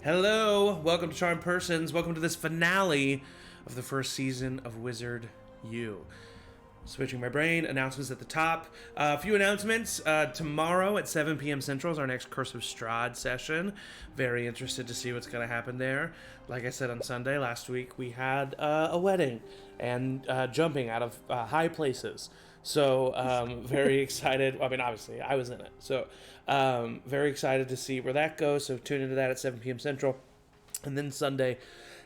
Hello, welcome to Charmed Persons. Welcome to this finale of the first season of Wizard U. Switching my brain, announcements at the top. A few announcements. Tomorrow at 7 p.m. Central is our next Curse of Strahd session. Very interested to see what's going to happen there. Like I said on Sunday, last week we had a wedding and jumping out of high places. So, very excited. I mean, obviously, I was in it. So, very excited to see where that goes. So, tune into that at 7 p.m. Central. And then Sunday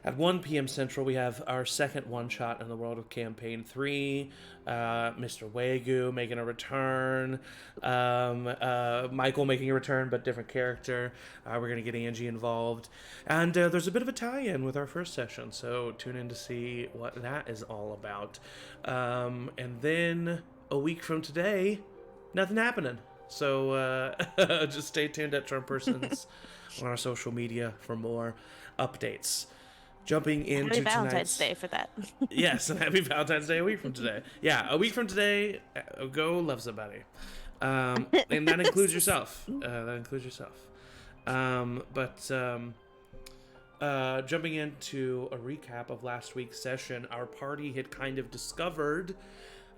at 1 p.m. Central, we have our second one-shot in the world of Campaign 3. Mr. Wagyu making a return. Michael making a return, but different character. We're going to get Angie involved. And there's a bit of a tie-in with our first session, so tune in to see what that is all about. And then a week from today, nothing happening. So just stay tuned at Trump Persons on our social media for more updates. Jumping into Happy Valentine's tonight's... Day for that. Yes, and happy Valentine's Day a week from today. Yeah, a week from today, go love somebody. And that includes yourself. Jumping into a recap of last week's session, our party had kind of discovered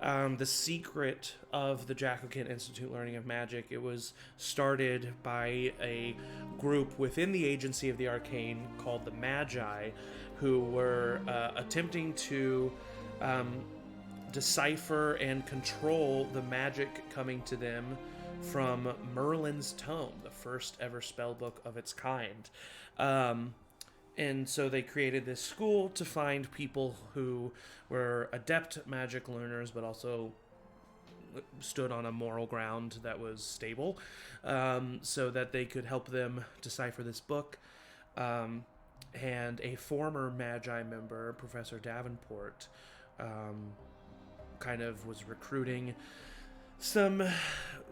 the secret of the Jackalkin Institute Learning of Magic. It was started by a group within the Agency of the Arcane called the Magi, who were attempting to decipher and control the magic coming to them from Merlin's Tome, the first ever spell book of its kind. And so they created this school to find people who were adept magic learners, but also stood on a moral ground that was stable, so that they could help them decipher this book. And a former Magi member, Professor Davenport, kind of was recruiting some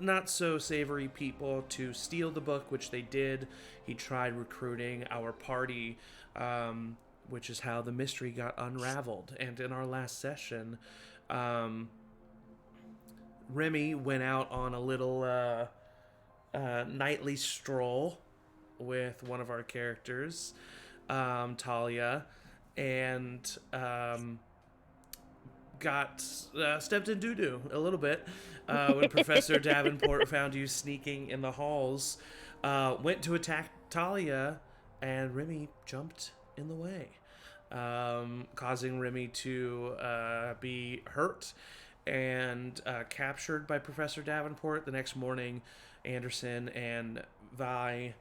not so savory people to steal the book, which they did. He tried recruiting our party, which is how the mystery got unraveled. And in our last session, Remy went out on a little nightly stroll with one of our characters, Talia, and got stepped in doo-doo a little bit when Professor Davenport found you sneaking in the halls, went to attack Talia, and Remy jumped in the way, causing Remy to be hurt and captured by Professor Davenport. The next morning, Anderson and Vi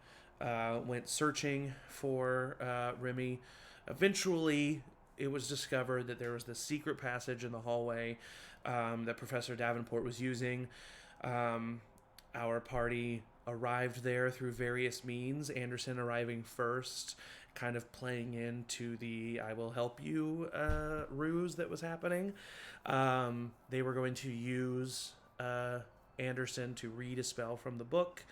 went searching for Remy. Eventually, it was discovered that there was this secret passage in the hallway that Professor Davenport was using. Our party arrived there through various means, Anderson arriving first, kind of playing into the I will help you ruse that was happening. They were going to use Anderson to read a spell from the book.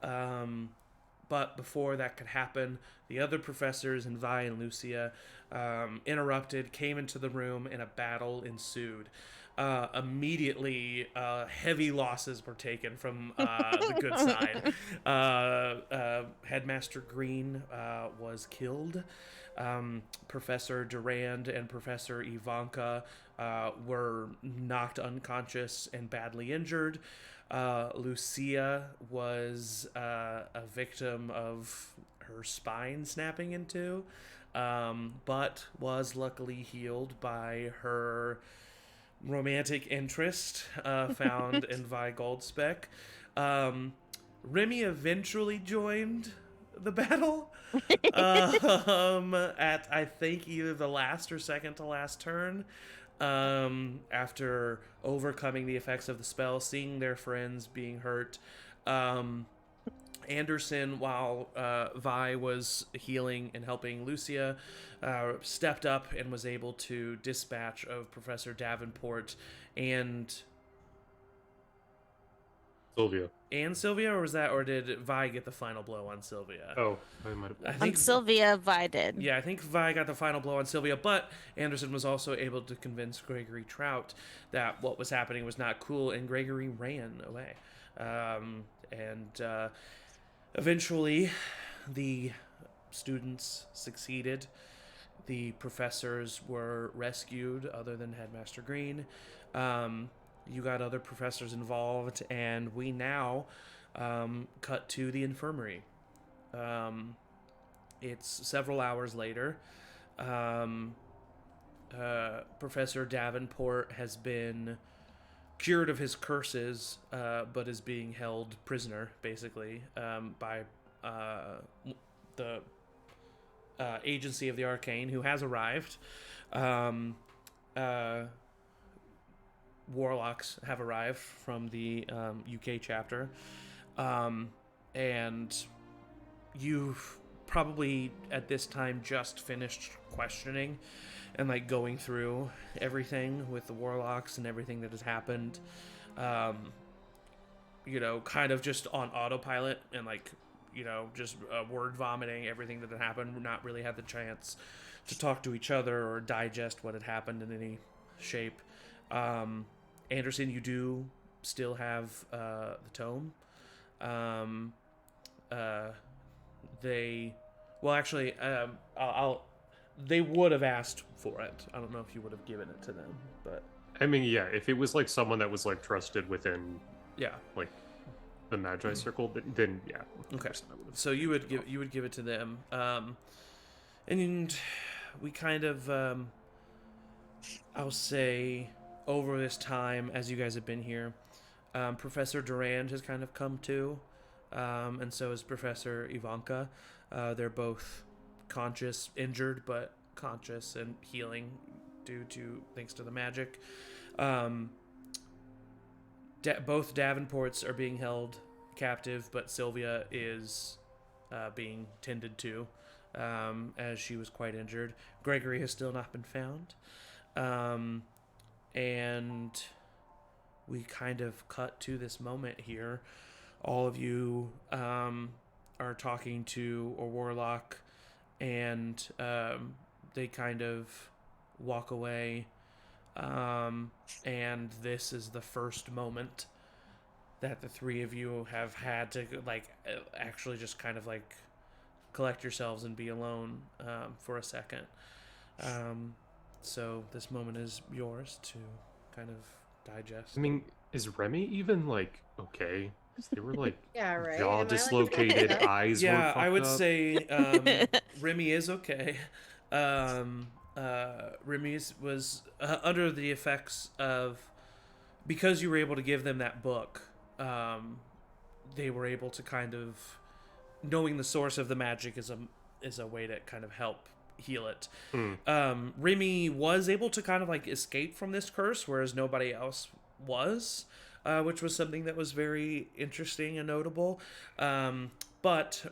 But before that could happen, the other professors and Vi and Lucia interrupted, came into the room, and a battle ensued. Immediately, heavy losses were taken from the good side. Headmaster Green was killed. Professor Durand and Professor Ivanka were knocked unconscious and badly injured. Lucia was a victim of her spine snapping in two, but was luckily healed by her romantic interest found in Vi Goldspec. Remy eventually joined the battle at, I think, either the last or second to last turn. After overcoming the effects of the spell, seeing their friends being hurt, Anderson, while Vi was healing and helping Lucia, stepped up and was able to dispatch of Professor Davenport and Sylvia, or did Vi get the final blow on Sylvia? Oh, I might have. I On think Sylvia, Vi did. Yeah, I think Vi got the final blow on Sylvia, but Anderson was also able to convince Gregory Trout that what was happening was not cool, and Gregory ran away. Eventually, the students succeeded. The professors were rescued, other than Headmaster Green. You got other professors involved, and we now cut to the infirmary. It's several hours later. Professor Davenport has been cured of his curses, but is being held prisoner, basically, by the agency of the Arcane, who has arrived. Warlocks have arrived from the UK chapter, and you've probably at this time just finished questioning and like going through everything with the Warlocks and everything that has happened. Kind of just on autopilot and like just word vomiting everything that had happened. Not really had the chance to talk to each other or digest what had happened in any shape. Anderson, you do still have the tome. They would have asked for it. I don't know if you would have given it to them, but I mean, yeah, if it was like someone that was like trusted within, yeah, like the Magi circle, then yeah. Okay, so you would give it to them, and we kind of, I'll say, over this time as you guys have been here, Professor Durand has kind of come to, and so is Professor Ivanka. They're both conscious, injured, but conscious and healing thanks to the magic. Both Davenports are being held captive, but Sylvia is being tended to, as she was quite injured. Gregory has still not been found. And we kind of cut to this moment here. All of you are talking to a warlock, and they kind of walk away. And this is the first moment that the three of you have had to like actually just kind of like collect yourselves and be alone for a second. So this moment is yours to kind of digest. I mean, is Remy even like okay? Because they were like Yeah, right. jaw dislocated, eyes were Yeah, fucked I would up. say Remy is okay. Remy was under the effects of, because you were able to give them that book. They were able to kind of, knowing the source of the magic is a way to kind of help heal it. Remy was able to kind of like escape from this curse, whereas nobody else was, which was something that was very interesting and notable. But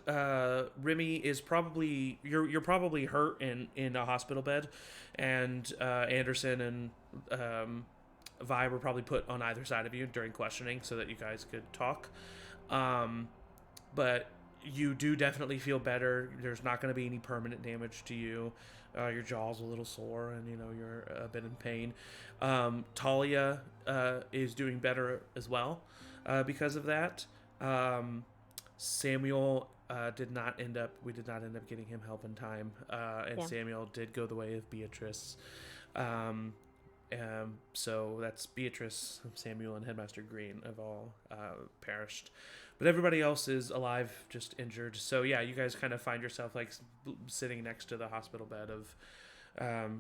Remy is probably you're probably hurt in a hospital bed, and Anderson and Vi were probably put on either side of you during questioning so that you guys could talk. But you do definitely feel better. There's not going to be any permanent damage to you. Your jaw's a little sore, and you're a bit in pain. Talia is doing better as well because of that. Samuel did not end up. We did not end up getting him help in time, and yeah. Samuel did go the way of Beatrice. So that's Beatrice, Samuel, and Headmaster Green have all perished. But everybody else is alive, just injured. So yeah, you guys kind of find yourself like sitting next to the hospital bed of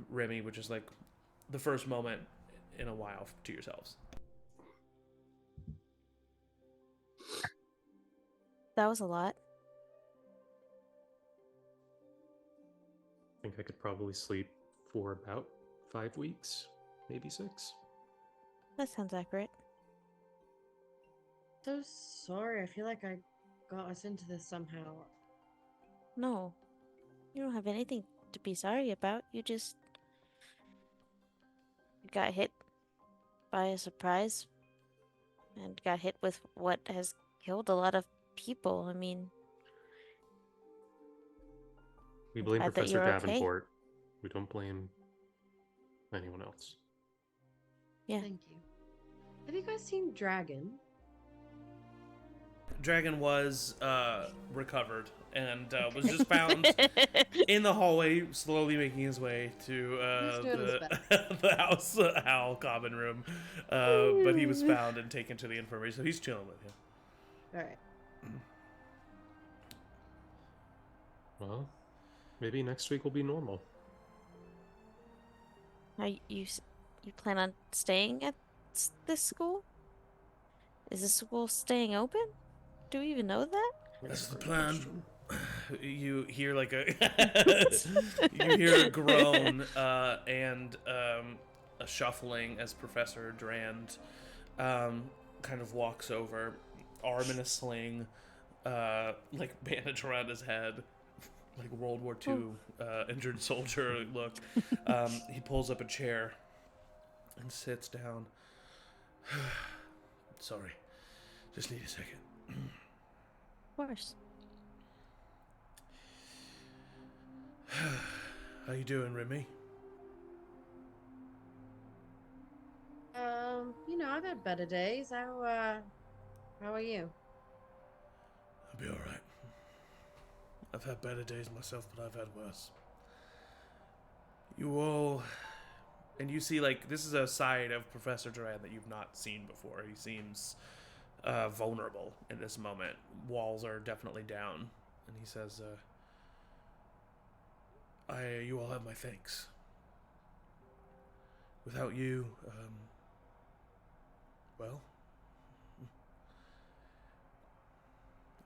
Remy, which is like the first moment in a while to yourselves. That was a lot. I think I could probably sleep for about 5 weeks, maybe 6. That sounds accurate. So sorry. I feel like I got us into this somehow. No. You don't have anything to be sorry about. You got hit by a surprise and got hit with what has killed a lot of people. I mean, we blame Professor Davenport. Okay. We don't blame anyone else. Yeah. Thank you. Have you guys seen Dragon? dragon was recovered and was just found in the hallway, slowly making his way to He's doing his the house owl common room. But he was found and taken to the infirmary, so he's chilling with you. All right. Well, maybe next week will be normal. Are you plan on staying at this school? Is this school staying open? Do we even know that? That's the plan. You hear like a you hear a groan and a shuffling as Professor Durand kind of walks over, arm in a sling, like bandage around his head, like World War II injured soldier look. He pulls up a chair and sits down. Sorry, just need a second. Of course. How you doing, Remy? I've had better days. How are you? I'll be alright. I've had better days myself, but I've had worse. You all... And you see, like, this is a side of Professor Durand that you've not seen before. He seems vulnerable in this moment. Walls are definitely down. And he says, you all have my thanks. Without you, well,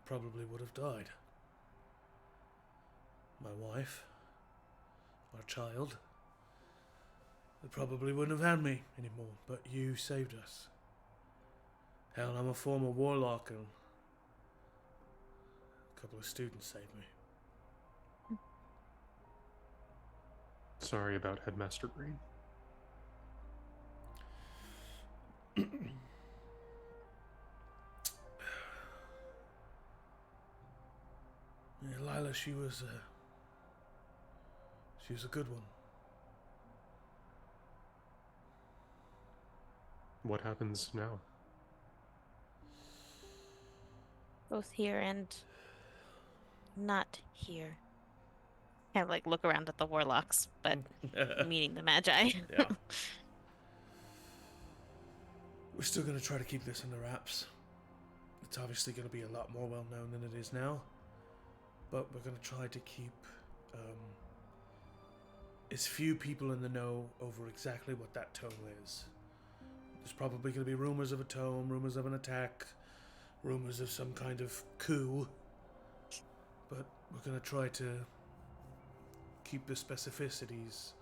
probably would have died. My wife, our child, they probably wouldn't have had me anymore, but you saved us. Hell, I'm a former warlock and a couple of students saved me. Sorry about Headmaster Green. Yeah, Lila, she was a good one. What happens now? Both here and not here. Kind of like look around at the warlocks, but meaning the magi. Yeah. We're still going to try to keep this in the wraps. It's obviously going to be a lot more well known than it is now. But we're going to try to keep as few people in the know over exactly what that tome is. There's probably going to be rumors of a tome, rumors of an attack, rumors of some kind of coup. But we're going to try to keep the specificities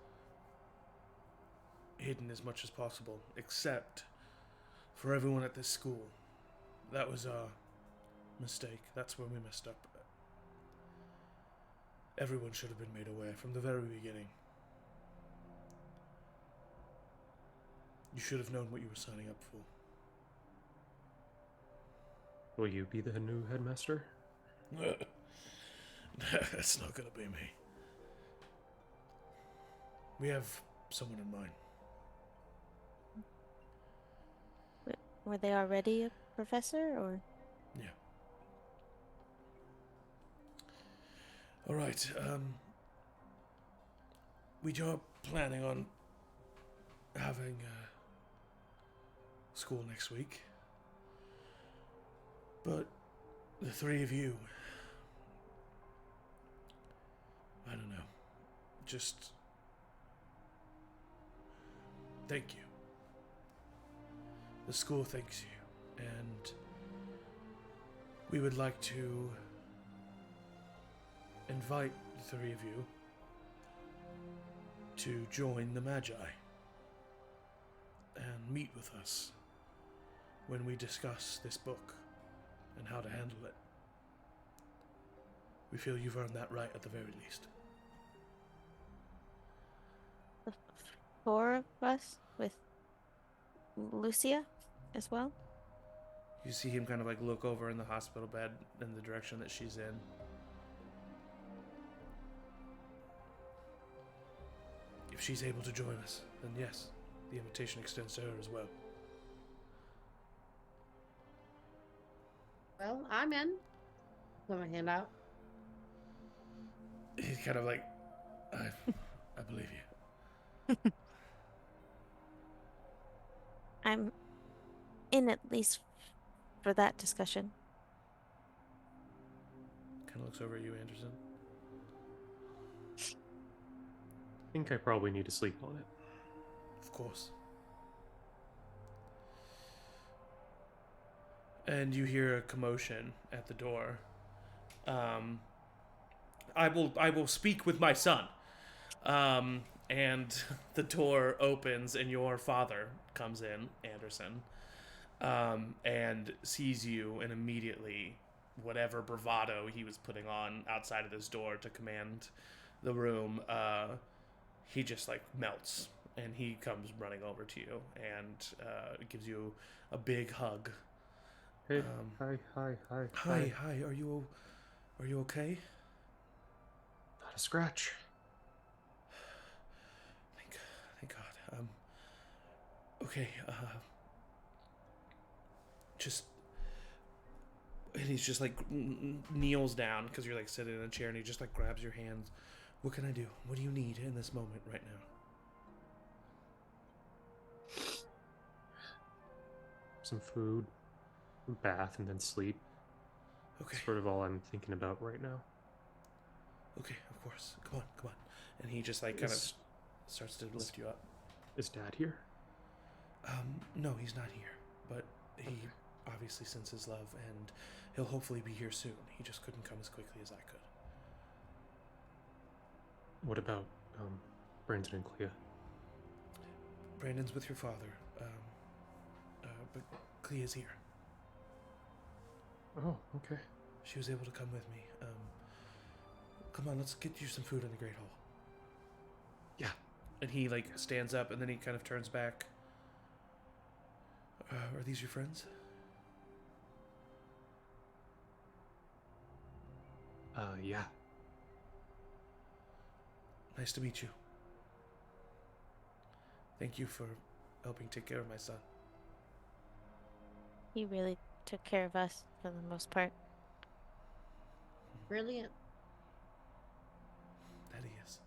hidden as much as possible, except for everyone at this school. That was our mistake. That's where we messed up. Everyone should have been made aware from the very beginning. You should have known what you were signing up for. Will you be the new headmaster? That's not gonna be me. We have someone in mind. Were they already a professor, or? Yeah. All right. We are planning on having school next week, but the three of you, I don't know, just thank you. The school thanks you, and we would like to invite the three of you to join the Magi and meet with us when we discuss this book and how to handle it. We feel you've earned that right at the very least. The four of us with Lucia as well? You see him kind of like look over in the hospital bed in the direction that she's in. If she's able to join us, then yes, the invitation extends to her as well. Well, I'm in. Put my hand out. He's kind of like, I believe you. I'm in at least for that discussion. Kind of looks over at you, Anderson. I think I probably need to sleep on it. Of course. And you hear a commotion at the door. I will speak with my son. And the door opens, and your father comes in, Anderson, and sees you, and immediately, whatever bravado he was putting on outside of this door to command the room, he just like melts, and he comes running over to you and gives you a big hug. Hey, hi. Hi. Are you okay? Not a scratch. Thank God. Okay. Just. And he's just like kneels down because you're like sitting in a chair, and he just like grabs your hands. What can I do? What do you need in this moment right now? Some food, a bath, and then sleep. Okay. Sort of all I'm thinking about right now. Okay, of course. Come on. And he just like kind of starts to lift you up. Is Dad here? No, he's not here, but he obviously senses love, and he'll hopefully be here soon. He just couldn't come as quickly as I could. What about Brandon and Clea? Brandon's with your father, but Clea's here. Oh, okay. She was able to come with me. Come on, let's get you some food in the Great Hall. Yeah. And he like stands up, and then he kind of turns back. Are these your friends? Yeah. Nice to meet you. Thank you for helping take care of my son. He really took care of us for the most part. Brilliant. That he is.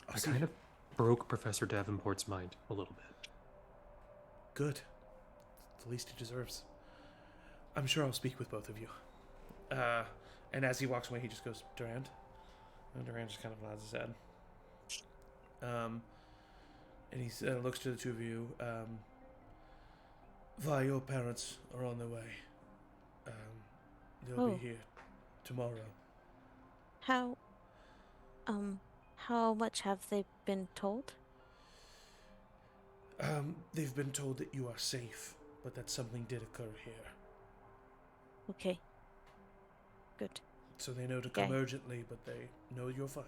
I kind of broke Professor Davenport's mind a little bit. Good. It's the least he deserves. I'm sure I'll speak with both of you. And as he walks away, he just goes, Durand? And Durand just kind of nods his head. And he looks to the two of you. Vi, your parents are on their way. They'll be here tomorrow. How much have they been told? They've been told that you are safe, but that something did occur here. Okay. Good. So they know to come urgently, but they know you're fine.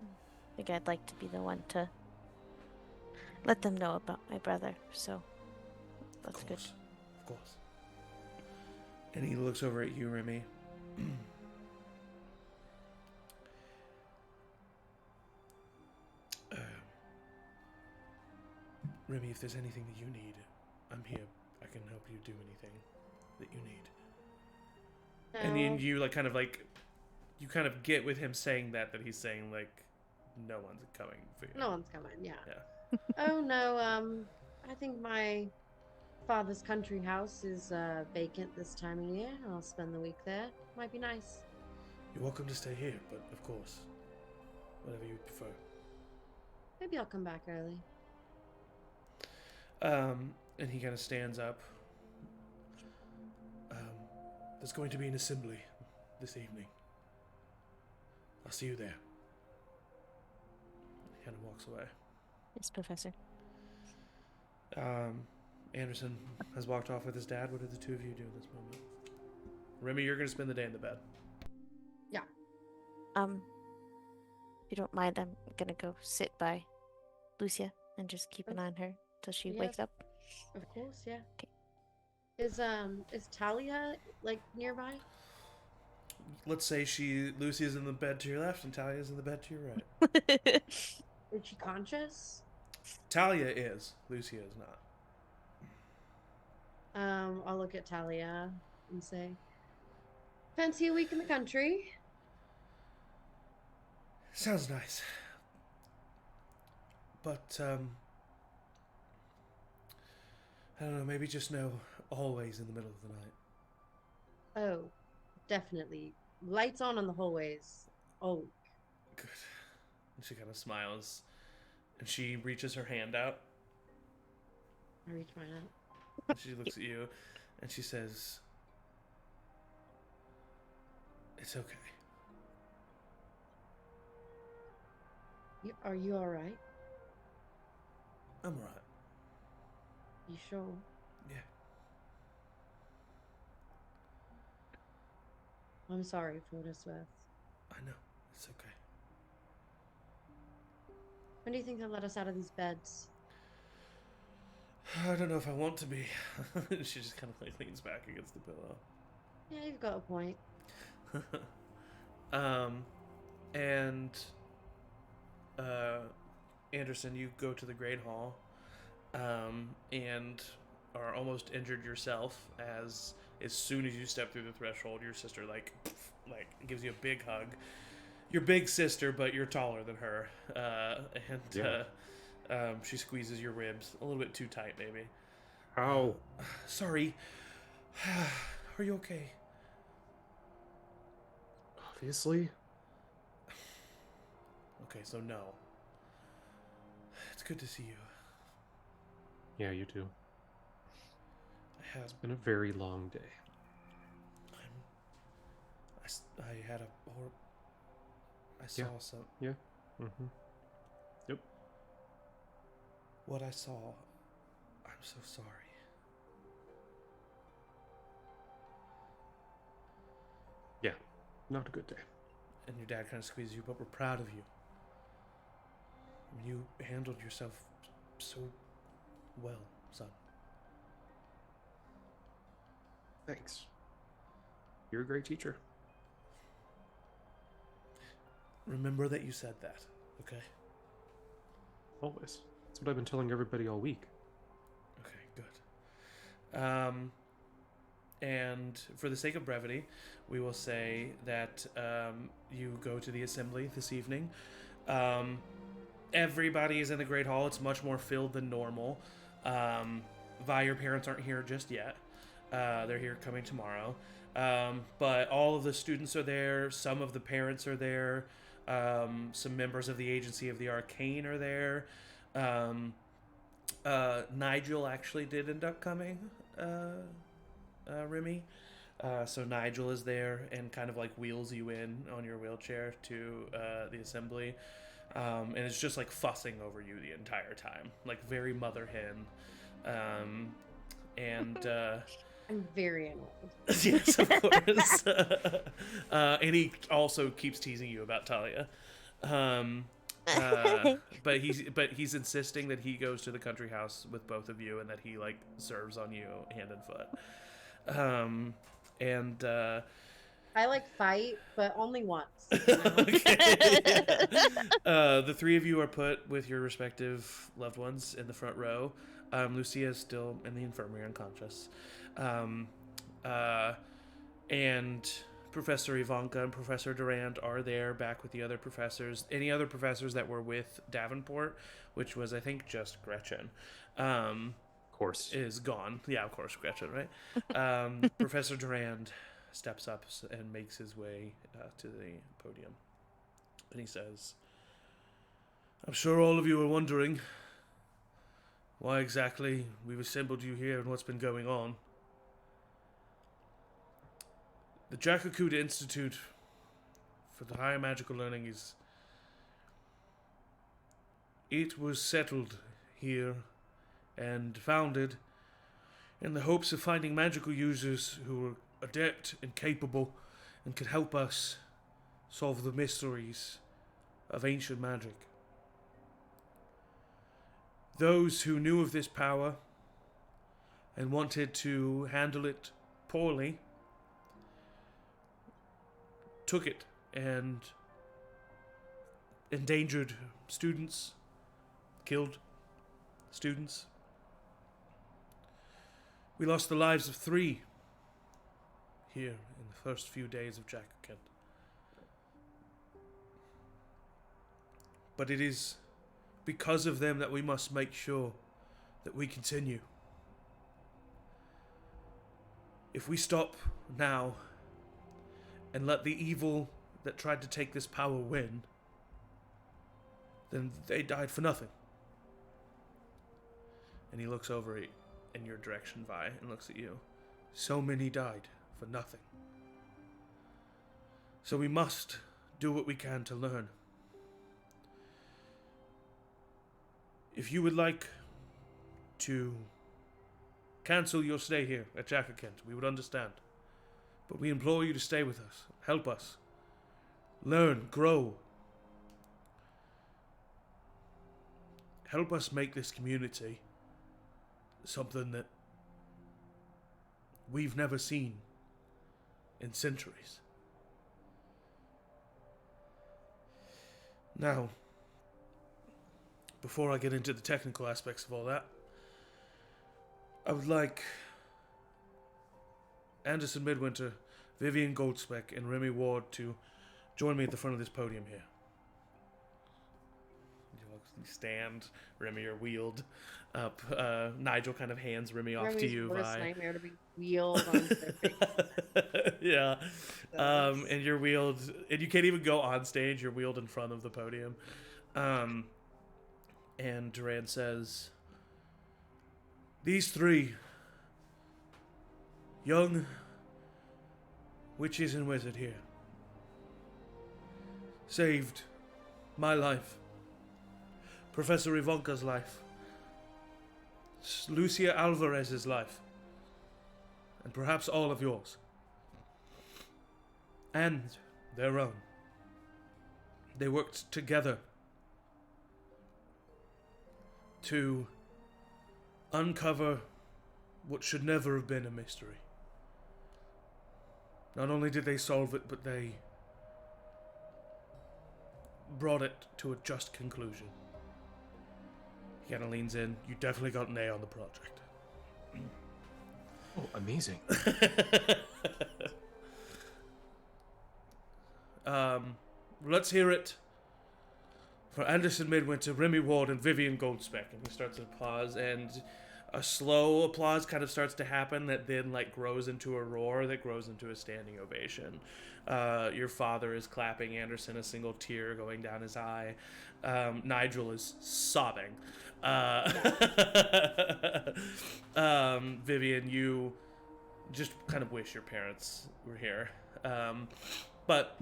I think I'd like to be the one to let them know about my brother, so that's good. Of course. And he looks over at you, Remy. Remy, if there's anything that you need, I'm here. I can help you do anything that you need. No. And then you you kind of get with him saying that he's saying like, no one's coming for you. No one's coming, yeah. Yeah. Oh no, I think my father's country house is vacant this time of year. I'll spend the week there. Might be nice. You're welcome to stay here, but of course, whatever you prefer. Maybe I'll come back early. And he kind of stands up. There's going to be an assembly this evening. I'll see you there. He kind of walks away. Yes, Professor. Anderson has walked off with his dad. What do the two of you do at this moment? Remy, you're going to spend the day in the bed. Yeah. If you don't mind, I'm gonna go sit by Lucia and just keep an eye on her till she wakes up. Of course, yeah. Okay. Is Talia like nearby? Let's say Lucy's in the bed to your left and Talia's in the bed to your right. Is she conscious? Talia is. Lucia is not. I'll look at Talia and say, fancy a week in the country? Sounds nice. But, I don't know, maybe just no hallways in the middle of the night. Oh, definitely. Lights on in the hallways. Oh, Good. And she kind of smiles. And she reaches her hand out. I reach mine out. And she looks at you. And she says, it's okay. Are you alright? I'm alright. You sure? Yeah. I'm sorry for what it's worth. I know. It's okay. When do you think they'll let us out of these beds? I don't know if I want to be. She just kind of like leans back against the pillow. Yeah, you've got a point. And Anderson, you go to the Great Hall, and are almost injured yourself as soon as you step through the threshold, your sister like gives you a big hug. Your big sister, but you're taller than her, she squeezes your ribs a little bit too tight, maybe. How? Sorry. Are you okay? Obviously. Okay, so no. It's good to see you. Yeah, you too. It's been a very long day. I had a I saw some. Yeah. Mm-hmm. Yep. What I saw. I'm so sorry. Yeah. Not a good day. And your dad kind of squeezes you, but we're proud of you. I mean, you handled yourself so well, son. Thanks. You're a great teacher. Remember that you said that, okay? Always. That's what I've been telling everybody all week. Okay, good. And for the sake of brevity, we will say that you go to the assembly this evening. Everybody is in the Great Hall. It's much more filled than normal. Vi, your parents aren't here just yet. They're here coming tomorrow. But all of the students are there. Some of the parents are there. Some members of the Agency of the Arcane are there. Nigel actually did end up coming, Remy. So Nigel is there and kind of like wheels you in on your wheelchair to the assembly. And it's just like fussing over you the entire time. Like very mother hen. I'm very annoyed. Yes, of course. And he also keeps teasing you about Talia. But he's insisting that he goes to the country house with both of you and that he like serves on you hand and foot. I like fight, but only once. Okay. The three of you are put with your respective loved ones in the front row. Lucia is still in the infirmary unconscious. And Professor Ivanka and Professor Durand are there back with the other professors. Any other professors that were with Davenport, which was, I think, just Gretchen, of course, is gone. Yeah, of course, Gretchen, right? Professor Durand steps up and makes his way to the podium. And he says, I'm sure all of you are wondering why exactly we've assembled you here and what's been going on. The Jakakuta Institute for the Higher Magical Learning it was settled here and founded in the hopes of finding magical users who were adept and capable and could help us solve the mysteries of ancient magic. Those who knew of this power and wanted to handle it poorly took it and endangered students, killed students. We lost the lives of 3 here in the first few days of Jack Kent. But it is because of them that we must make sure that we continue. If we stop now and let the evil that tried to take this power win, then they died for nothing. And he looks over in your direction, Vi, and looks at you. So many died for nothing. So we must do what we can to learn. If you would like to cancel your stay here at Jack Kent, we would understand. But we implore you to stay with us. Help us. Learn, grow. Help us make this community something that we've never seen in centuries. Now, before I get into the technical aspects of all that, I would like Anderson Midwinter, Vivian Goldspeck, and Remy Ward to join me at the front of this podium here. You stand, Remy are wheeled up. Nigel kind of hands Remy off to you. Remy's worst nightmare to be wheeled onto their face. Yeah. And you're wheeled, and you can't even go on stage, you're wheeled in front of the podium. And Duran says, these 3 young witches and wizard here saved my life, Professor Ivanka's life, Lucia Alvarez's life, and perhaps all of yours, and their own. They worked together to uncover what should never have been a mystery. Not only did they solve it, but they brought it to a just conclusion. He kind of leans in. You definitely got an A on the project. Oh, amazing. Let's hear it for Anderson Midwinter, Remy Ward, and Vivian Goldspeck. And he starts to pause, and a slow applause kind of starts to happen that then grows into a roar that grows into a standing ovation. Your father is clapping Anderson, a single tear going down his eye. Nigel is sobbing. Vivian, you just kind of wish your parents were here. But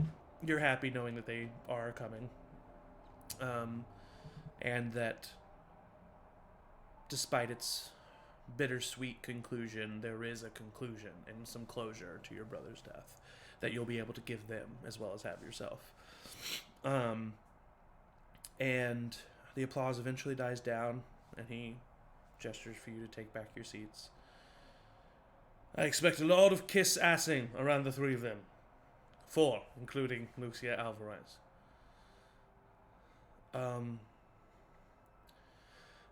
you're happy knowing that they are coming. And that despite its bittersweet conclusion, there is a conclusion and some closure to your brother's death that you'll be able to give them as well as have yourself. And the applause eventually dies down, and he gestures for you to take back your seats. I expect a lot of kiss-assing around the 3 of them. 4, including Lucia Alvarez.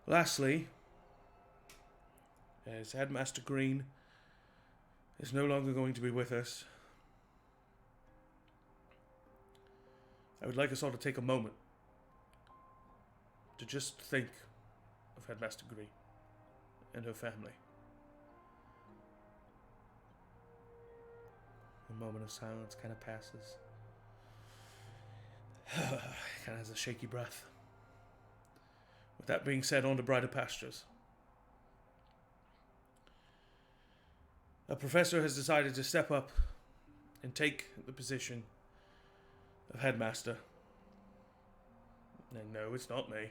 Lastly, as Headmaster Green is no longer going to be with us, I would like us all to take a moment to just think of Headmaster Green and her family. A moment of silence kind of passes. Kind of has a shaky breath. With that being said, on to brighter pastures. A professor has decided to step up and take the position of headmaster. And no, it's not me.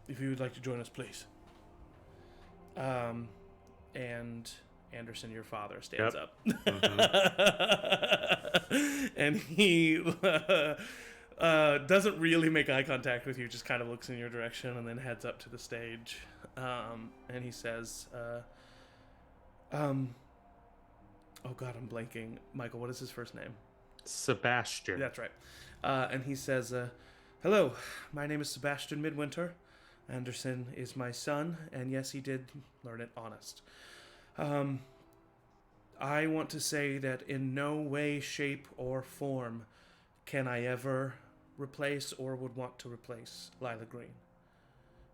If you would like to join us, please. And Anderson, your father, stands up. Mm-hmm. And he doesn't really make eye contact with you, just kind of looks in your direction and then heads up to the stage. And he says, oh God, I'm blanking. Michael, what is his first name? Sebastian. That's right. And he says, hello, my name is Sebastian Midwinter. Anderson is my son, and yes, he did learn it honest. Um, I want to say that in no way, shape, or form can I ever replace or would want to replace Lila Green.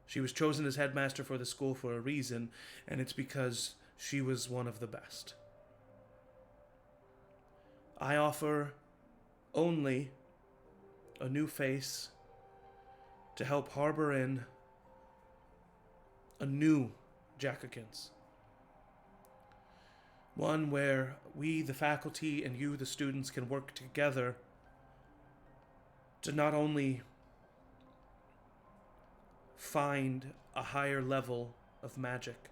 She was chosen as headmaster for the school for a reason, and it's because she was one of the best. I offer only a new face to help harbor in a new Jackakins. One where we, the faculty, and you, the students, can work together to not only find a higher level of magic,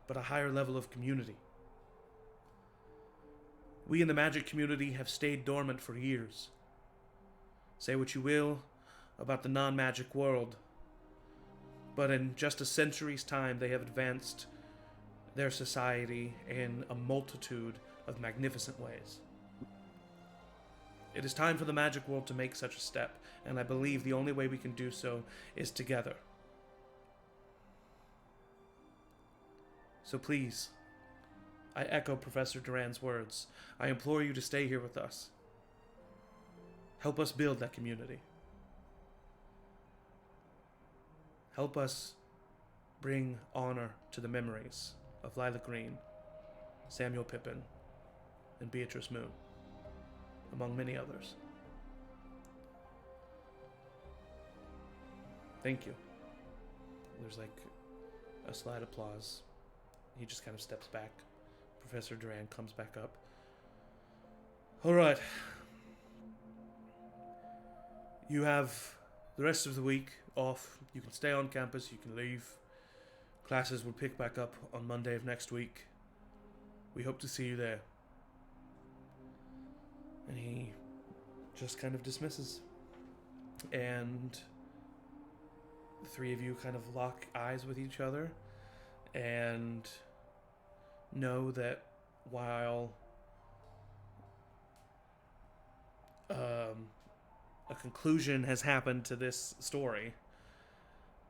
but a higher level of community. We in the magic community have stayed dormant for years. Say what you will about the non-magic world, but in just a century's time they have advanced their society in a multitude of magnificent ways. It is time for the magic world to make such a step, and I believe the only way we can do so is together. So please, I echo Professor Duran's words. I implore you to stay here with us. Help us build that community. Help us bring honor to the memories of Lila Green, Samuel Pippin, and Beatrice Moon, among many others. Thank you. There's like a slight applause. He just kind of steps back. Professor Duran comes back up. All right. You have the rest of the week off. You can stay on campus. You can leave. Classes will pick back up on Monday of next week. We hope to see you there. And he just kind of dismisses. And the three of you kind of lock eyes with each other and know that while a conclusion has happened to this story,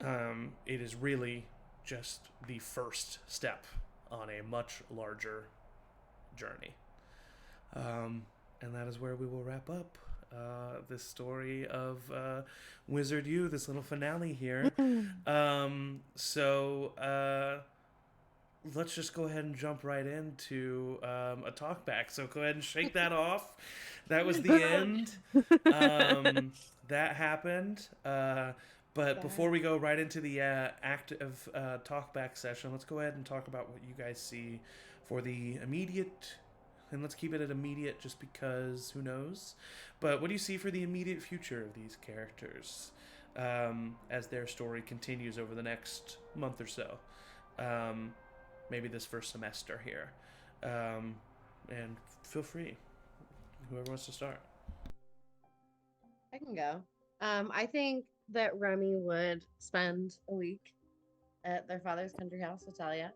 it is really just the first step on a much larger journey. And that is where we will wrap up this story of Wizard U, this little finale here. So let's just go ahead and jump right into a talkback. So go ahead and shake that off. That was the end. That happened. But before we go right into the active talkback session, let's go ahead and talk about what you guys see for the immediate, and let's keep it at immediate just because who knows. But what do you see for the immediate future of these characters as their story continues over the next month or so? Maybe this first semester here. And feel free, whoever wants to start. I can go. I think that Remy would spend a week at their father's country house, Italia.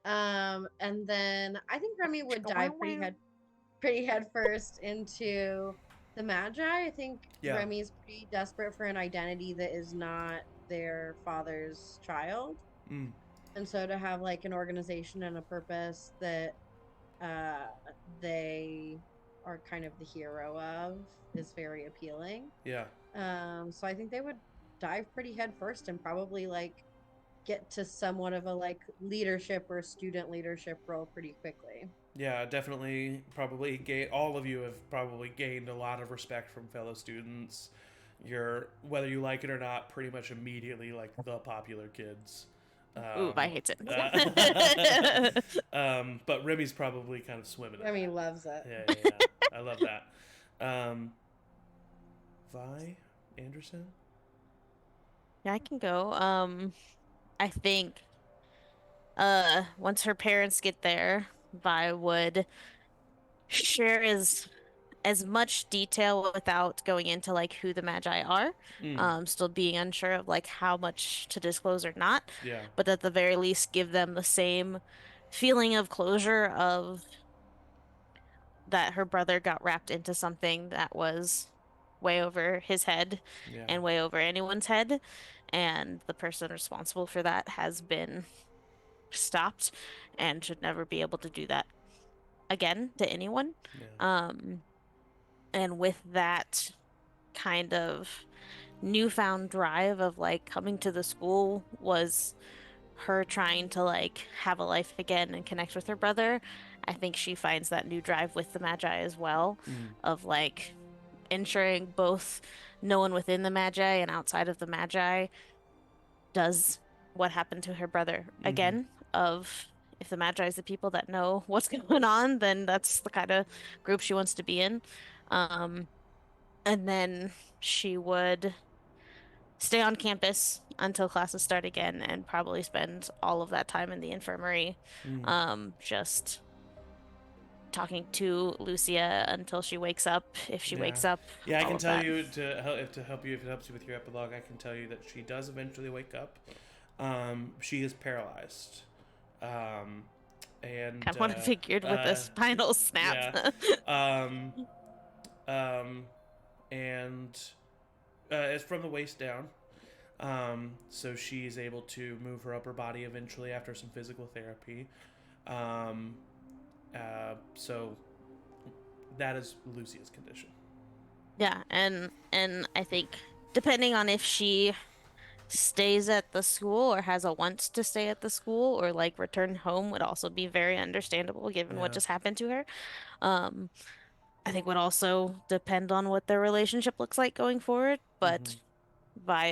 And then I think Remy would dive pretty head first into the Magi. I think Remy's pretty desperate for an identity that is not their father's child. And so to have like an organization and a purpose that they are kind of the hero of is very appealing. Yeah. So I think they would dive pretty head first and probably like get to somewhat of a like leadership or student leadership role pretty quickly. Yeah, definitely. Probably all of you have probably gained a lot of respect from fellow students. You're, whether you like it or not, pretty much immediately like the popular kids. Ooh, I hate it. But Remy's probably kind of swimming. Remy loves it. Yeah. I love that. Vi Anderson? Yeah, I can go. I think once her parents get there, Vi would share as much detail without going into like who the Magi are. Still being unsure of like how much to disclose or not. Yeah. But at the very least give them the same feeling of closure of that her brother got wrapped into something that was way over his head and way over anyone's head. and the person responsible for that has been stopped and should never be able to do that again to anyone. Yeah. And with that kind of newfound drive of like coming to the school was her trying to like have a life again and connect with her brother. I think she finds that new drive with the Magi as well, Mm. of like ensuring both no one within the Magi and outside of the Magi does what happened to her brother again, of if the Magi is the people that know what's going on, then that's the kind of group she wants to be in. Um, and then she would stay on campus until classes start again and probably spend all of that time in the infirmary, just talking to Lucia until she wakes up, if she Yeah. wakes up, Yeah, I all can of tell that. you to help you if it helps you with your epilogue. I can tell you that she does eventually wake up. She is paralyzed, and Kind of what I figured with the spinal snap. yeah, um, and it's from the waist down. So she's able to move her upper body eventually after some physical therapy. So that is Lucia's condition. Yeah, and I think depending on if she stays at the school or has a wants to stay at the school or like return home would also be very understandable given what Yeah. just happened to her. Um, I think would also depend on what their relationship looks like going forward, but Vi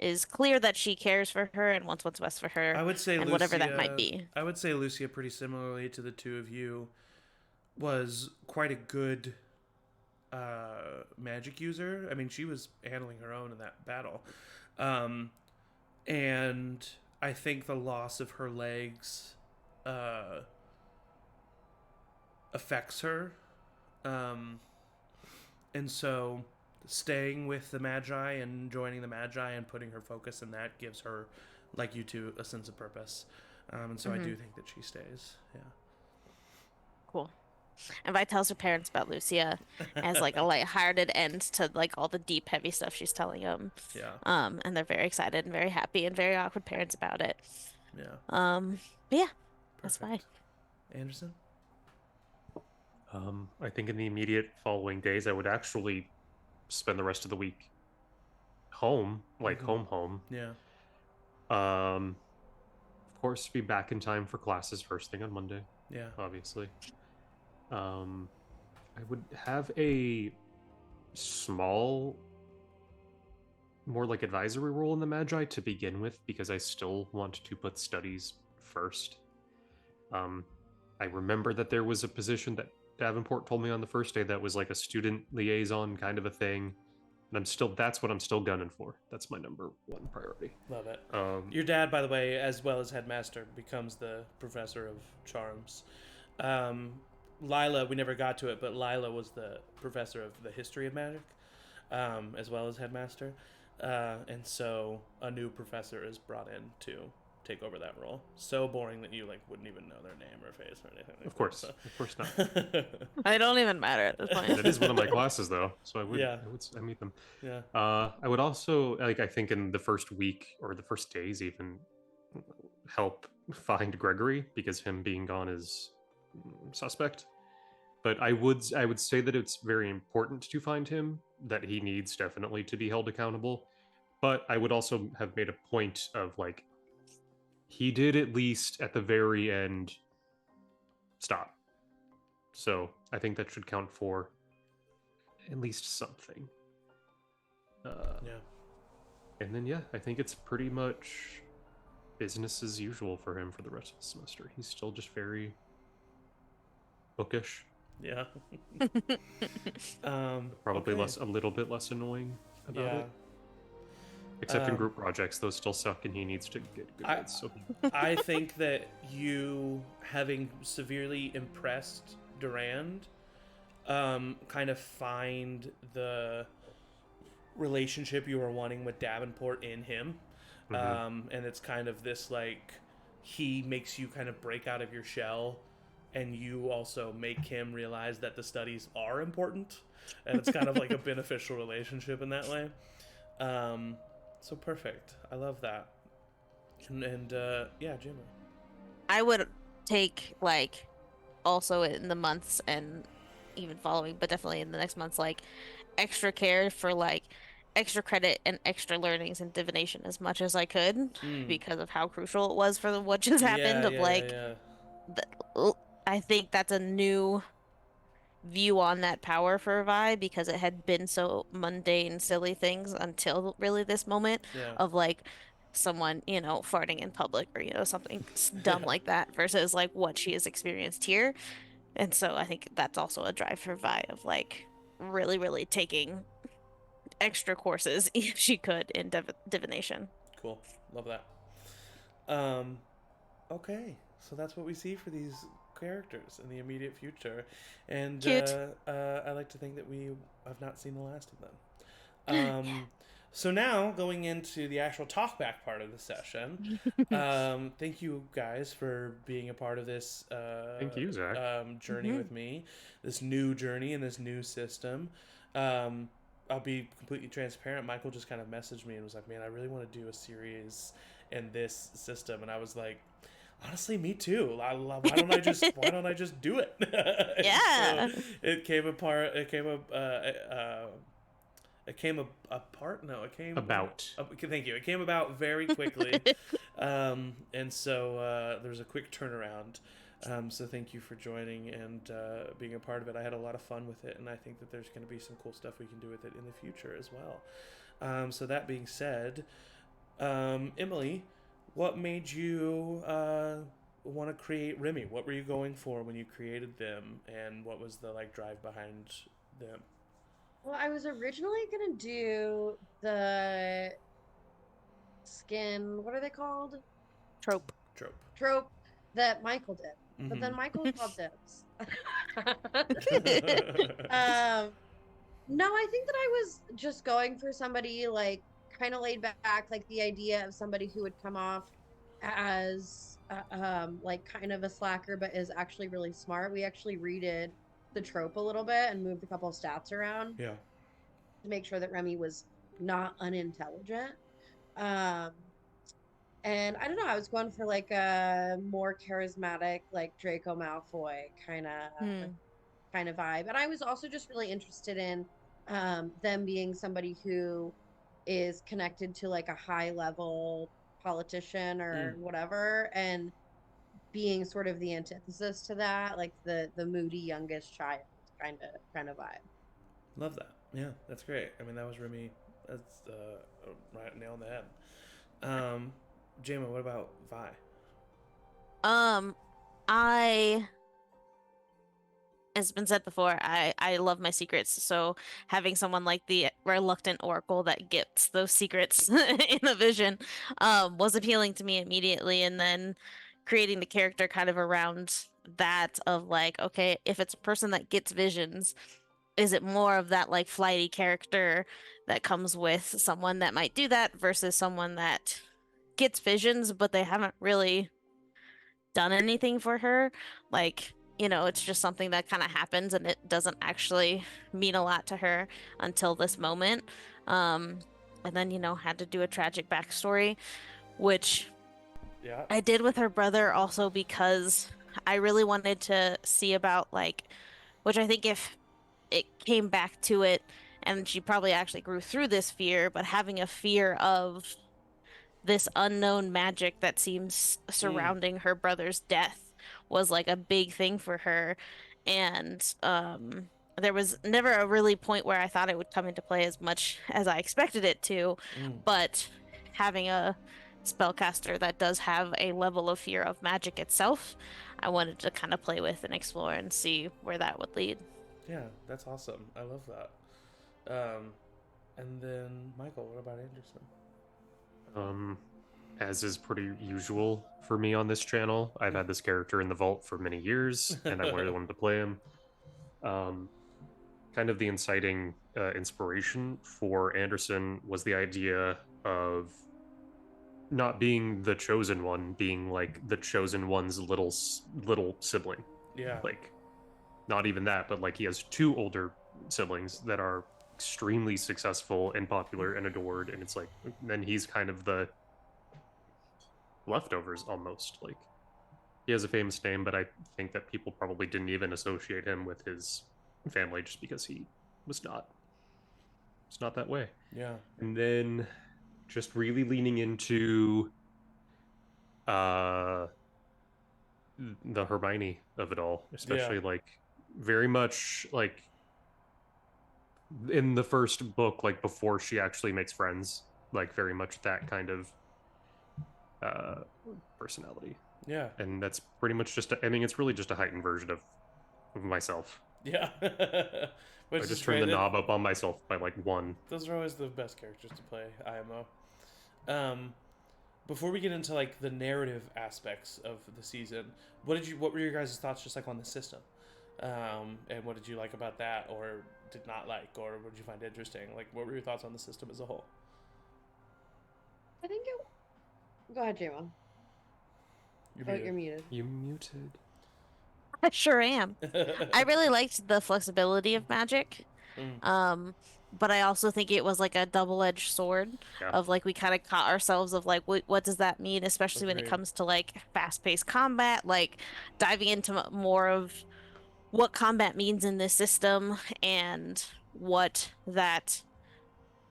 is clear that she cares for her and wants what's best for her I would say and whatever that might be. I would say Lucia, pretty similarly to the two of you, was quite a good magic user. I mean, she was handling her own in that battle. And I think the loss of her legs affects her. And so staying with the Magi and joining the Magi and putting her focus in that gives her, like you two, a sense of purpose. And so I do think that she stays. Yeah. Cool. And Vi tells her parents about Lucia as like a lighthearted end to like all the deep, heavy stuff she's telling them. Yeah. And they're very excited and very happy and very awkward parents about it. Yeah. But yeah, that's Vi. Anderson? I think in the immediate following days, I would actually spend the rest of the week home, like home. Yeah. Of course, be back in time for classes first thing on Monday. Yeah. Obviously. I would have a small, more like advisory role in the Magi to begin with, because I still want to put studies first. I remember that there was a position that Davenport told me on the first day that was like a student liaison kind of a thing. And that's what I'm still gunning for. That's my number one priority. Love it. Your dad, by the way, as well as headmaster, becomes the professor of charms. Lila, we never got to it, but Lila was the professor of the history of magic, as well as headmaster. And so a new professor is brought in to take over that role. So boring that you like wouldn't even know their name or face or anything. Of course not. I don't even matter at this point. That is one of my classes, though, so I meet them. Yeah. I would also I think in the first week or the first days even help find Gregory, because him being gone is suspect. But I would say that it's very important to find him, that he needs definitely to be held accountable. But I would also have made a point of like, he did at least at the very end stop. So I think that should count for at least something. Yeah. And then I think it's pretty much business as usual for him for the rest of the semester. He's still just very bookish. Yeah. Probably a little bit less annoying about it. Except in group projects, those still suck, and he needs to get good grades. So I think that you, having severely impressed Durand, kind of find the relationship you were wanting with Davenport in him. And it's kind of this like, he makes you kind of break out of your shell, and you also make him realize that the studies are important, and it's kind of like a beneficial relationship in that way. So perfect. I love that. And yeah, Jimmy. I would take like also in the months and even following, but definitely in the next months, like extra care for like extra credit and extra learnings and divination as much as I could Mm. because of how crucial it was for what just happened Yeah, of yeah, yeah, like yeah. I think that's a new view on that power for Vi because it had been so mundane, silly things until really this moment Yeah. of like someone, farting in public or, something dumb like that versus like what she has experienced here. And so I think that's also a drive for Vi of like really, really taking extra courses if she could in divination. Cool. Love that. Um, okay. So that's what we see for these characters in the immediate future. And Cute. I like to think that we have not seen the last of them. So now going into the actual talkback part of the session. Thank you guys for being a part of this Thank you, Zach. journey with me, this new journey and this new system. I'll be completely transparent. Michael just kind of messaged me and was like, "Man, I really want to do a series in this system," and I was like, honestly, me too. Why don't I just do it? And so Yeah. it came apart. It came apart. No, it came About. thank you. It came about very quickly, and so there was a quick turnaround. So thank you for joining and being a part of it. I had a lot of fun with it, and I think that there's going to be some cool stuff we can do with it in the future as well. So that being said, Emily, what made you want to create Remy? What were you going for when you created them, and what was the drive behind them? Well, I was originally gonna do the skin, what are they called? Trope. Trope. Trope that Michael did. But then Mhm. Michael called dibs. No, I think that I was just going for somebody like kind of laid back, like the idea of somebody who would come off as like kind of a slacker, but is actually really smart. We actually redid the trope a little bit and moved a couple of stats around Yeah. to make sure that Remy was not unintelligent. Um, and I don't know, I was going for like a more charismatic, like Draco Malfoy Hmm. kind of vibe. And I was also just really interested in them being somebody who is connected to like a high level politician or Mm. whatever, and being sort of the antithesis to that, like the moody youngest child kind of vibe. Love that. Yeah, that's great. I mean, that was Remy. That's right nail on the head. Jama, what about Vi? Um, I As been said before, I love my secrets. So having someone like the reluctant oracle that gets those secrets in a vision was appealing to me immediately. And then creating the character kind of around that of like, okay, if it's a person that gets visions, is it more of that like flighty character that comes with someone that might do that versus someone that gets visions, but they haven't really done anything for her? Like, it's just something that kind of happens and it doesn't actually mean a lot to her until this moment. Um, and then, had to do a tragic backstory, which Yeah. I did with her brother also because I really wanted to see about like, which I think if it came back to it and she probably actually grew through this fear, but having a fear of this unknown magic that seems Mm. surrounding her brother's death was like a big thing for her. And there was never a really point where I thought it would come into play as much as I expected it to, Mm. but having a spellcaster that does have a level of fear of magic itself, I wanted to kind of play with and explore and see where that would lead. Yeah, that's awesome. I love that. And then Michael, what about Anderson? As is pretty usual for me on this channel, I've had this character in the vault for many years, and I really wanted to play him. Kind of the inciting inspiration for Anderson was the idea of not being the chosen one, being like the chosen one's little sibling. Yeah. Like, not even that, but like he has two older siblings that are extremely successful and popular and adored, and it's like then he's kind of the leftovers almost. Like he has a famous name, but I think that people probably didn't even associate him with his family just because he was not. It's not that way. Yeah. And then just really leaning into uh the Hermione of it all, especially like very much like in the first book, like before she actually makes friends, like very much that kind of uh personality. Yeah. And that's pretty much just I mean it's really just a heightened version of myself. Yeah. I just turned the knob up on myself by like one. Those are always the best characters to play IMO. Before we get into like the narrative aspects of the season, what were your guys' thoughts just like on the system? And what did you like about that, or did not like, or what did you find interesting? Like, what were your thoughts on the system as a whole? I think it. Go ahead, Jamo. You're muted. You muted. I sure am. I really liked the flexibility of magic. But I also think it was like a double-edged sword of like we kind of caught ourselves of like what does that mean, especially when it comes to like fast-paced combat, like diving into more of what combat means in this system and what that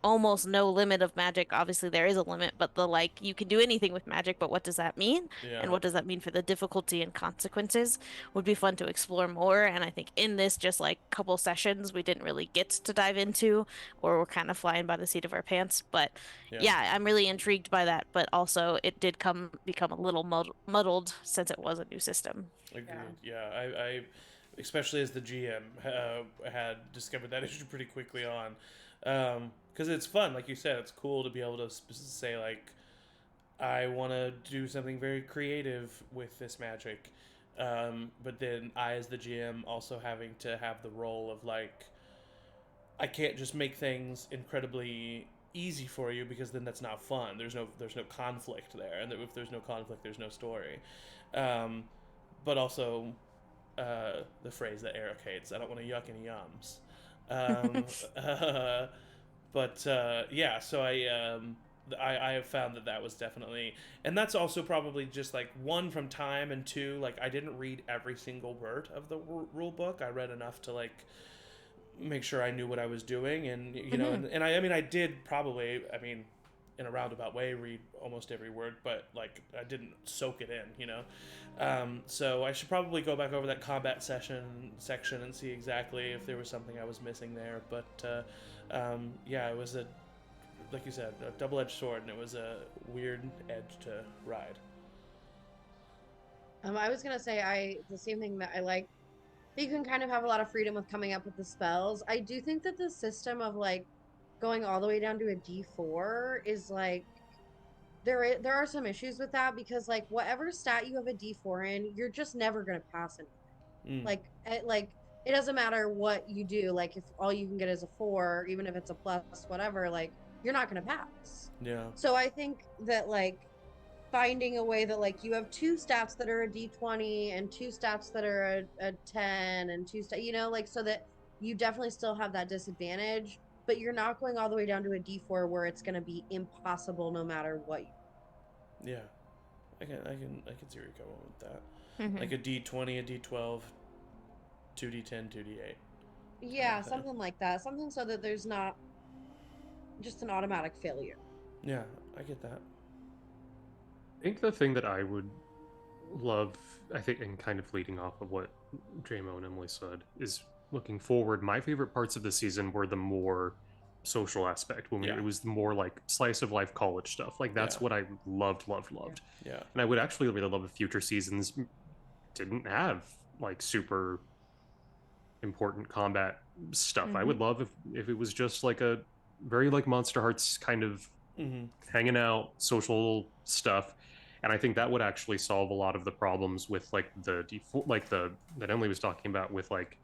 almost no limit of magic. Obviously there is a limit, but the like you can do anything with magic, but what does that mean? And what does that mean for the difficulty and consequences would be fun to explore more. And I think in this just like couple sessions we didn't really get to dive into, or we're kind of flying by the seat of our pants. But yeah, I'm really intrigued by that, but also it did become a little muddled since it was a new system. Agreed. I especially as the GM had discovered that issue pretty quickly on. Because it's fun, like you said, it's cool to be able to say like, I want to do something very creative with this magic, but then I, as the GM, also having to have the role of like, I can't just make things incredibly easy for you because then that's not fun. There's no conflict there, and if there's no conflict, there's no story. But also, the phrase that Eric hates, I don't want to yuck any yums. So I have found that was definitely, and that's also probably just like one from time, and two, like I didn't read every single word of the rule book. I read enough to like make sure I knew what I was doing, and you know, and I did probably, in a roundabout way, read almost every word, but like I didn't soak it in, you know. So I should probably go back over that combat section and see exactly if there was something I was missing there. But it was like you said, a double-edged sword, and it was a weird edge to ride. I was gonna say the same thing that I like. You can kind of have a lot of freedom with coming up with the spells. I do think that the system of like going all the way down to a D4 is like there are some issues with that, because like whatever stat you have a D4 in, you're just never gonna pass anything. Like it doesn't matter what you do. Like if all you can get is a 4, even if it's a plus whatever, like you're not gonna pass. Yeah. So I think that like finding a way that like you have 2 stats that are a D20 and 2 stats that are a 10 and 2 stats, you know, like so that you definitely still have that disadvantage, but you're not going all the way down to a D4 where it's going to be impossible no matter what. Yeah, I can see where you're going with that. Like a D20, a D12, 2D10, 2D8. Yeah, something like that. Something so that there's not just an automatic failure. Yeah, I get that. I think the thing that I would love, I think, and kind of leading off of what JMO and Emily said, is looking forward. My favorite parts of the season were the more social aspect, when it was more like slice of life college stuff. Like that's what I loved. Yeah. And I would actually really love if future seasons didn't have like super important combat stuff. I would love if it was just like a very like Monster Hearts kind of hanging out social stuff. And I think that would actually solve a lot of the problems with like the default, like that Emily was talking about with like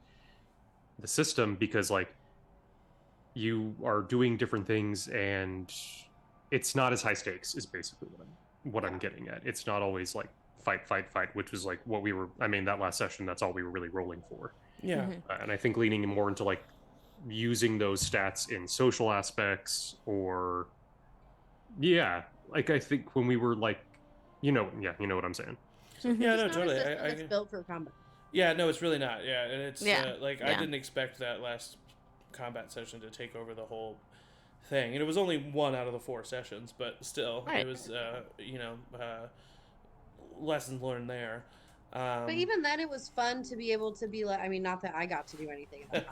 the system, because like you are doing different things and it's not as high stakes is basically what I'm getting at. It's not always like fight, which was like what we were, that last session, that's all we were really rolling for. Yeah. And I think leaning more into like using those stats in social aspects, or yeah, like I think when we were like, you know what I'm saying. Mhm. Yeah, It's no, not totally. a system that's built for combat. Yeah, no, it's really not. Yeah, and it's Yeah, like I yeah. didn't expect that last combat session to take over the whole thing, and it was only 1 out of the 4 sessions, but still, Right. it was lessons learned there. But even then, it was fun to be able to be like, I mean, not that I got to do anything in that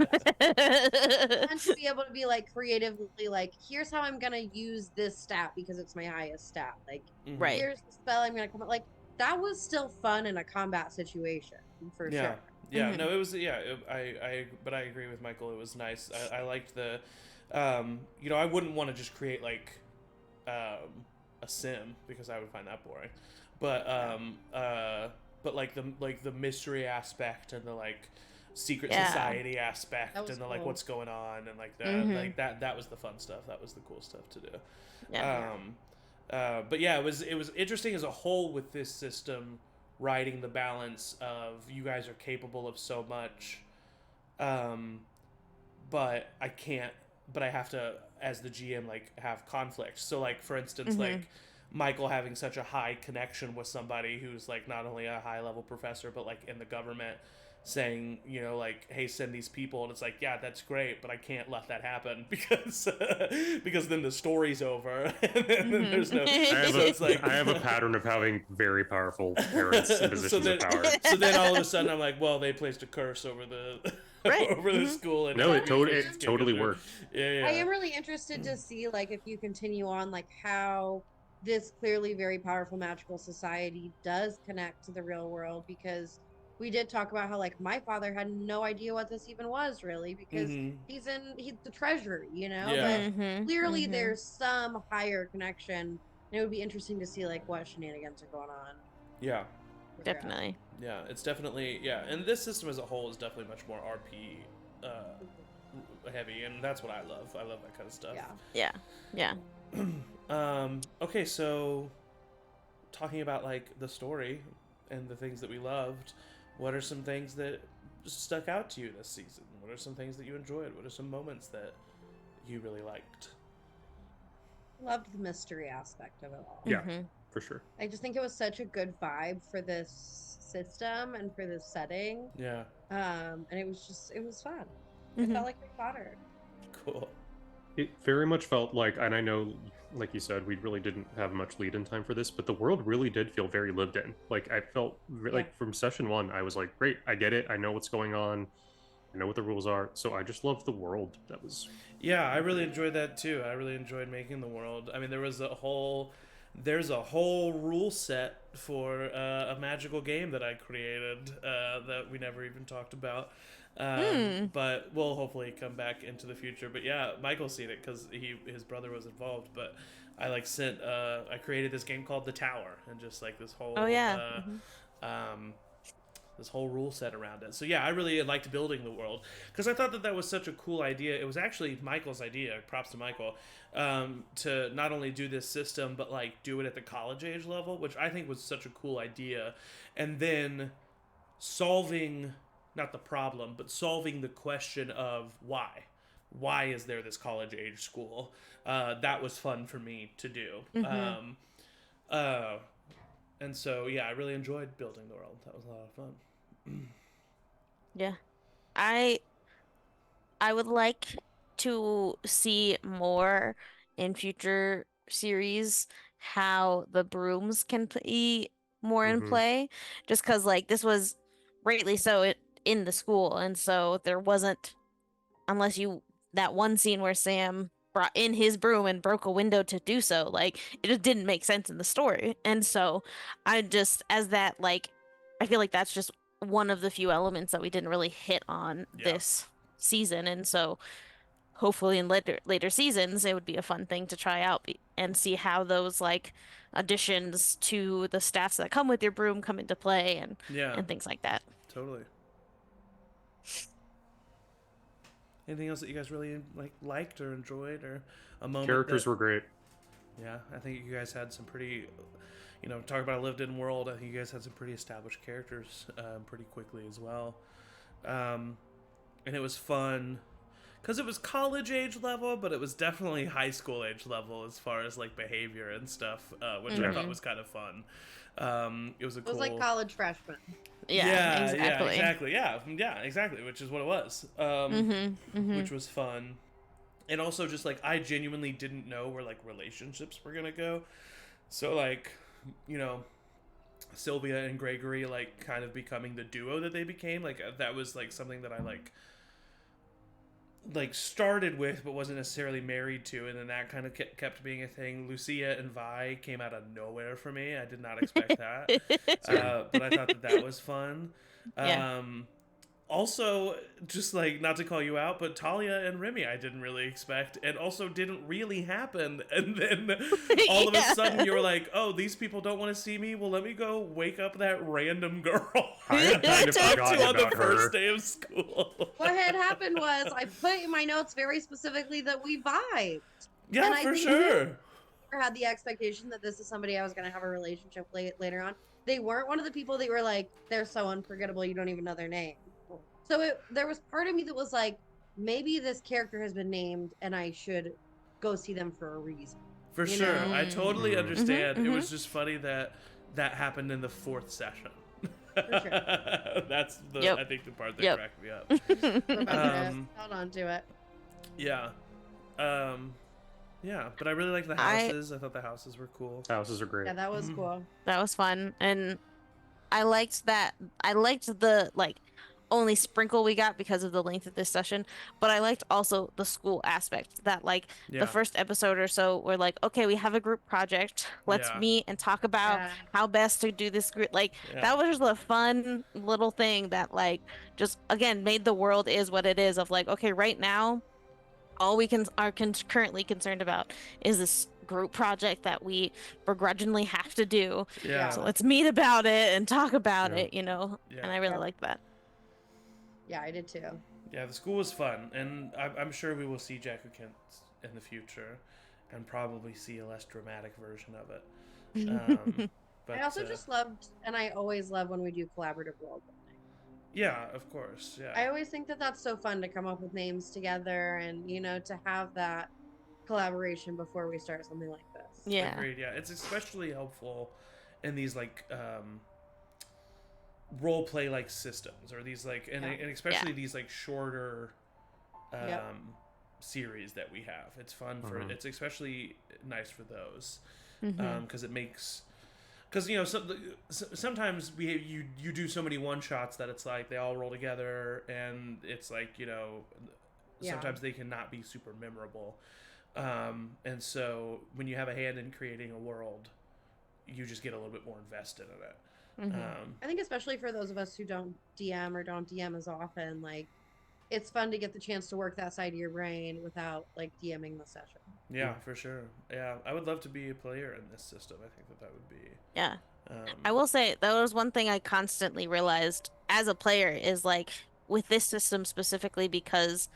fun to be able to be like creatively, like, here's how I'm gonna use this stat because it's my highest stat. Like, Mhm. Right. here's the spell I'm gonna come up. Like, that was still fun in a combat situation for Yeah. sure. Yeah, Mhm. no, it was but I agree with Michael. It was nice. I liked the, I wouldn't want to just create like, a sim because I would find that boring, but but the mystery aspect and the like secret Yeah. society aspect That was and the like cool. what's going on and like that Mhm. that was the fun stuff. That was the cool stuff to do. Yeah. But yeah, it was interesting as a whole with this system riding the balance of you guys are capable of so much, but I can't. But I have to, as the GM, like have conflict. So like for instance, Mhm. like Michael having such a high connection with somebody who's like not only a high level professor but like in the government, saying, like, hey, send these people, and it's like, yeah, that's great, but I can't let that happen because because then the story's over and then there's no. Mhm. So it's like I have a pattern of having very powerful parents in positions of power. so then all of a sudden I'm like, well, they placed a curse over the Right. over the Mhm. school, and No, it communications it can't totally get through. worked. Yeah. I am really interested to see, like, if you continue on, like, how this clearly very powerful magical society does connect to the real world, because we did talk about how, like, my father had no idea what this even was really because Mm-hmm. he's the treasurer, Yeah. but Mhm. clearly Mhm. there's some higher connection. And it would be interesting to see, like, what shenanigans are going on. Yeah. Definitely. Yeah. It's definitely and this system as a whole is definitely much more RP heavy, and that's what I love. I love that kind of stuff. Yeah. Yeah. Yeah. Okay, so talking about like the story and the things that we loved, what are some things that stuck out to you this season? What are some things that you enjoyed? What are some moments that you really liked? Loved the mystery aspect of it all. Yeah, Mhm. for sure. I just think it was such a good vibe for this system and for this setting. Yeah. And it was fun. It Mhm. felt like Harry Potter. Cool. It very much felt like, and I know, like you said, we really didn't have much lead in time for this, but the world really did feel very lived in. Like I felt like from session 1, I was like, great, I get it, I know what's going on, I know what the rules are, so I just loved the world. That was Yeah, I really enjoyed that too. I really enjoyed making the world. I mean, there's a whole rule set for a magical game that I created that we never even talked about. But we'll hopefully come back into the future. But yeah, Michael's seen it because his brother was involved. But I I created this game called The Tower, and just like this whole Oh yeah. this whole rule set around it. So yeah, I really liked building the world because I thought that was such a cool idea. It was actually Michael's idea. Props to Michael, to not only do this system but like do it at the college age level, which I think was such a cool idea. And then solving not the problem, but solving the question of why. Why is there this college age school? That was fun for me to do. Mhm. And so yeah, I really enjoyed building the world. That was a lot of fun. Yeah. I I would like to see more in future series how the brooms can be more in mm-hmm. play, just because like this was rightly so in the school, and so there wasn't, unless you, that one scene where Sam brought in his broom and broke a window to do so, like it just didn't make sense in the story. And so I just, as that, like, I feel like that's just one of the few elements that we didn't really hit on Yeah. this season. And so hopefully in later seasons it would be a fun thing to try out and see how those like additions to the stats that come with your broom come into play, Yeah, and things like that. totally. Anything else that you guys really liked or enjoyed, or a moment Characters that, were great. Yeah, I think you guys had some pretty, talk about a lived-in world. I think you guys had some pretty established characters pretty quickly as well, and it was fun because it was college age level, but it was definitely high school age level as far as like behavior and stuff, which I thought was kind of fun. It was a It cool. was like college freshmen. Yeah, exactly. exactly. Yeah, exactly. Which is what it was. Which was fun, and also just like I genuinely didn't know where like relationships were gonna go, so like, you know, Sylvia and Gregory like kind of becoming the duo that they became, like that was like something that I like started with but wasn't necessarily married to, and then that kind of kept being a thing. Lucia and Vi came out of nowhere for me. I did not expect that, but I thought that was fun. Yeah. Also, just like, not to call you out, but Talia and Remy I didn't really expect, and also didn't really happen. And then all of a sudden you were like, oh, these people don't want to see me? Well, let me go wake up that random girl I had kind of talked forgotten to on the about first her. day of school. What had happened was I put in my notes very specifically that we vibed. Yeah, And I for think sure. I had the expectation that this is somebody I was going to have a relationship later on. They weren't one of the people that were like, they're so unforgettable, you don't even know their name. So there was part of me that was like, maybe this character has been named and I should go see them for a reason. For You sure. know? I totally understand. It mhm. was just funny that that happened in the fourth session. For sure. That's the Yep. I think the part that Yep. cracked me up. Rebecca held on to it. Yeah. Yeah, but I really liked the houses. I thought the houses were cool. Houses are great. Yeah, that was cool. That was fun, and I liked that. I liked the like only sprinkle we got because of the length of this session, but I liked also the school aspect that like Yeah. the first episode or so we're like, okay, we have a group project. Let's Yeah. meet and talk about Yeah. how best to do this group. Like Yeah. that was just a fun little thing that like just again made the world is what it is of like, okay, right now all we are currently concerned about is this group project that we begrudgingly have to do. Yeah. So let's meet about it and talk about Yeah. it, you know. Yeah. And I really Yep. liked that. Yeah, I did too. Yeah, the school was fun, and I'm sure we will see Jack Kent in the future, and probably see a less dramatic version of it. But I also just loved, and I always love when we do collaborative world building. yeah, of course, yeah. I always think that that's so fun to come up with names together and, you know, to have that collaboration before we start something like this. Yeah. Agreed. Yeah, it's especially helpful in these like role play like systems, or these like and especially these like shorter series that we have. It's fun for it's especially nice for those because it makes because you know sometimes you do so many one shots that it's like they all roll together and it's like, you know, sometimes they cannot be super memorable, and so when you have a hand in creating a world, you just get a little bit more invested in it. I think especially for those of us who don't DM or don't DM as often, like it's fun to get the chance to work that side of your brain without like DMing the session. Yeah, for sure. Yeah, I would love to be a player in this system. I think that would be. Yeah. I will say that was one thing I constantly realized as a player is like with this system specifically because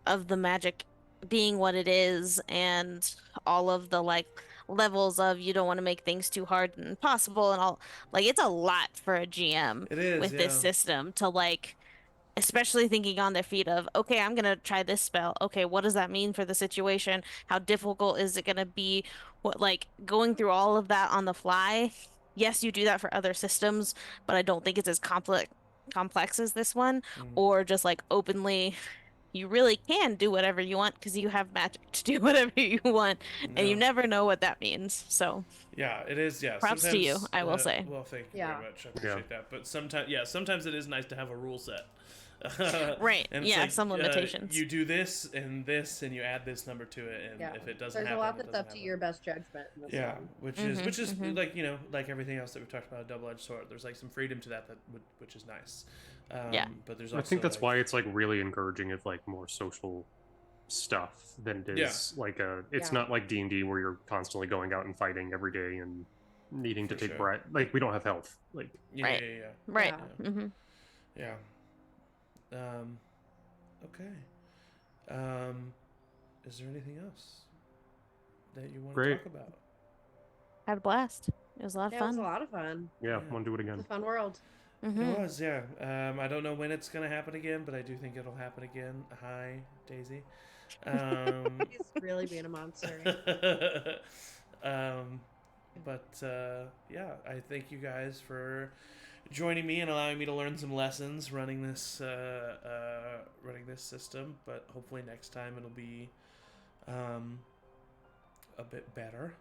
of the magic being what it is and all of the like levels of you don't want to make things too hard and impossible and all, like it's a lot for a GM It is, with this system to like, especially thinking on their feet of, okay, I'm gonna try this spell, okay, what does that mean for the situation, how difficult is it gonna be, what, like going through all of that on the fly. Yes, you do that for other systems, but I don't think it's as complex as this one, or just like openly you really can do whatever you want because you have magic to do whatever you want, and you never know what that means. So yeah, it is. Yeah, props to you, I will say. Well, thank you Yeah. very much. I appreciate that. But sometimes it is nice to have a rule set. Right. And it's Yeah, like, some limitations. you do this, and you add this number to it, and if it doesn't There's happen, a lot it that's doesn't up to happen. your best judgment. In this Yeah, one. which is like, you know, like everything else that we've talked about, a double-edged sword. There's like some freedom to that which is nice. Yeah. But there's also I think that's like, why it's like really encouraging of like more social stuff than it is like it's Yeah. not like D&D where you're constantly going out and fighting every day and needing to For take sure. breath. Like we don't have health. Like Yeah, Right. yeah. Right. Yeah. Mm-hmm. Yeah. Okay. Is there anything else that you want to Great. talk about? Had a blast. It was a lot of Yeah, it was fun. a lot of fun. yeah, Yeah. want to do it It's a again. fun world. Mhm. It was, yeah. I don't know when it's gonna happen again, but I do think it'll happen again. Hi, Daisy. He's really being a monster. um, yeah, I thank you guys for joining me and allowing me to learn some lessons running this system. But hopefully next time it'll be a bit better.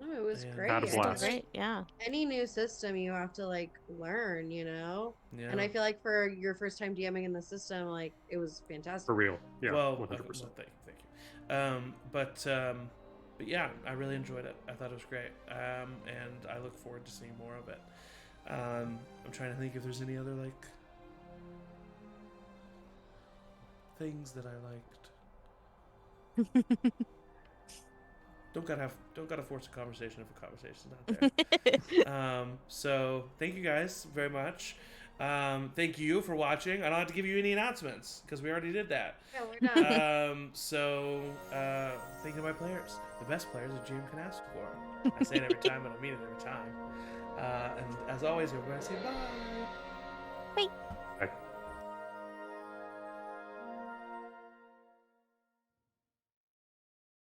No, it was And great. Had a I mean, blast. like, Great. Yeah. any new system you have to like learn, you know? Yeah. And I feel like for your first time DMing in the system, like it was fantastic. For real. Yeah, well, 100%. well, thank you. But yeah, I really enjoyed it. I thought it was great, and I look forward to seeing more of it. I'm trying to think if there's any other like things that I liked. Don't gotta force a conversation if a conversation's not there. So thank you guys very much. Thank you for watching. I don't have to give you any announcements because we already did that. Yeah, we're done. Thank you to my players. The best players a GM can ask for. I say it every time, but I mean it every time. And as always, everybody say bye.